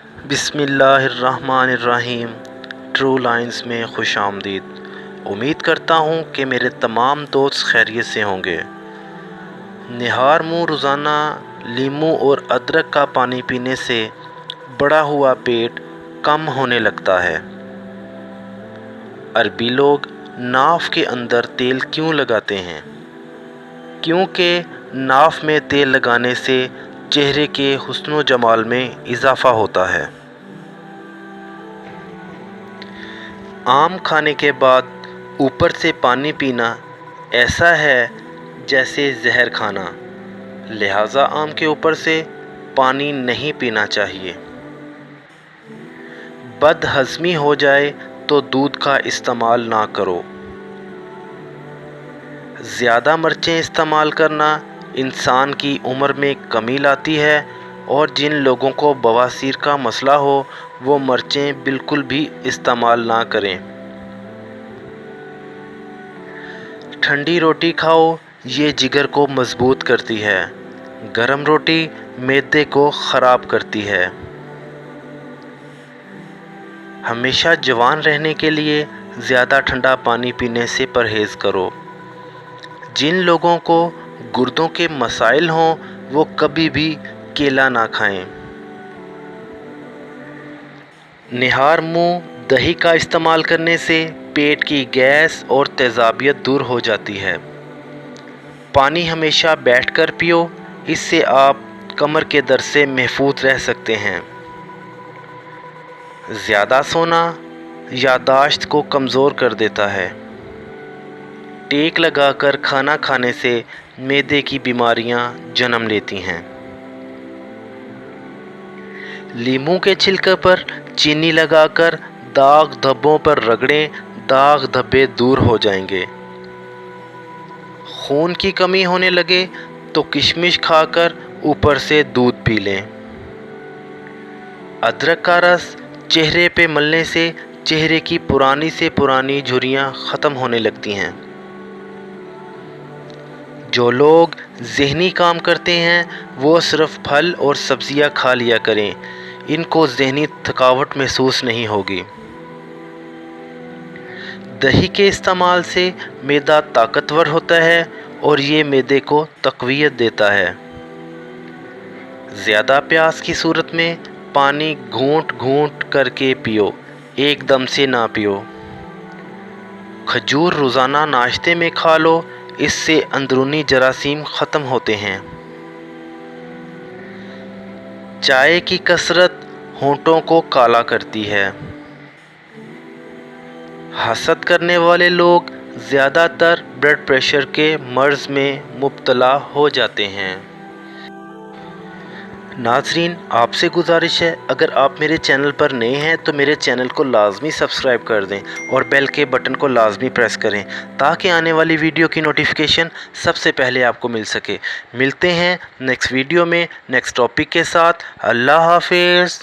بسم اللہ الرحمن الرحیم۔ ٹرو لائنز میں خوش آمدید۔ امید کرتا ہوں کہ میرے تمام دوست خیریت سے ہوں گے۔ نہار منہ روزانہ لیموں اور ادرک کا پانی پینے سے بڑا ہوا پیٹ کم ہونے لگتا ہے۔ عربی لوگ ناف کے اندر تیل کیوں لگاتے ہیں؟ کیونکہ ناف میں تیل لگانے سے چہرے کے حسن و جمال میں اضافہ ہوتا ہے۔ آم کھانے کے بعد اوپر سے پانی پینا ایسا ہے جیسے زہر کھانا، لہٰذا آم کے اوپر سے پانی نہیں پینا چاہیے۔ بد ہضمی ہو جائے تو دودھ کا استعمال نہ کرو۔ زیادہ مرچیں استعمال کرنا انسان کی عمر میں کمی لاتی ہے، اور جن لوگوں کو بواسیر کا مسئلہ ہو وہ مرچیں بالکل بھی استعمال نہ کریں۔ ٹھنڈی روٹی کھاؤ، یہ جگر کو مضبوط کرتی ہے۔ گرم روٹی معدے کو خراب کرتی ہے۔ ہمیشہ جوان رہنے کے لیے زیادہ ٹھنڈا پانی پینے سے پرہیز کرو۔ جن لوگوں کو گردوں کے مسائل ہوں وہ کبھی بھی کیلا نہ کھائیں۔ نہار منہ دہی کا استعمال کرنے سے پیٹ کی گیس اور تیزابیت دور ہو جاتی ہے۔ پانی ہمیشہ بیٹھ کر پیو، اس سے آپ کمر کے درد سے محفوظ رہ سکتے ہیں۔ زیادہ سونا یادداشت کو کمزور کر دیتا ہے۔ ٹیک لگا کر کھانا کھانے سے معدے کی بیماریاں جنم لیتی ہیں۔ لیموں کے چھلکے پر چینی لگا کر داغ دھبوں پر رگڑیں، داغ دھبے دور ہو جائیں گے۔ خون کی کمی ہونے لگے تو کشمش کھا کر اوپر سے دودھ پی لیں۔ ادرک کا رس چہرے پہ ملنے سے چہرے کی پرانی سے پرانی جھریاں ختم ہونے لگتی ہیں۔ جو لوگ ذہنی کام کرتے ہیں وہ صرف پھل اور سبزیاں کھا لیا کریں، ان کو ذہنی تھکاوٹ محسوس نہیں ہوگی۔ دہی کے استعمال سے معدہ طاقتور ہوتا ہے اور یہ معدے کو تقویت دیتا ہے۔ زیادہ پیاس کی صورت میں پانی گھونٹ گھونٹ کر کے پیو، ایک دم سے نہ پیو۔ کھجور روزانہ ناشتے میں کھا لو، اس سے اندرونی جراثیم ختم ہوتے ہیں۔ چائے کی کثرت ہونٹوں کو کالا کرتی ہے۔ حسد کرنے والے لوگ زیادہ تر بلڈ پریشر کے مرض میں مبتلا ہو جاتے ہیں۔ ناظرین، آپ سے گزارش ہے، اگر آپ میرے چینل پر نئے ہیں تو میرے چینل کو لازمی سبسکرائب کر دیں اور بیل کے بٹن کو لازمی پریس کریں تاکہ آنے والی ویڈیو کی نوٹیفیکیشن سب سے پہلے آپ کو مل سکے۔ ملتے ہیں نیکسٹ ویڈیو میں نیکسٹ ٹاپک کے ساتھ۔ اللہ حافظ۔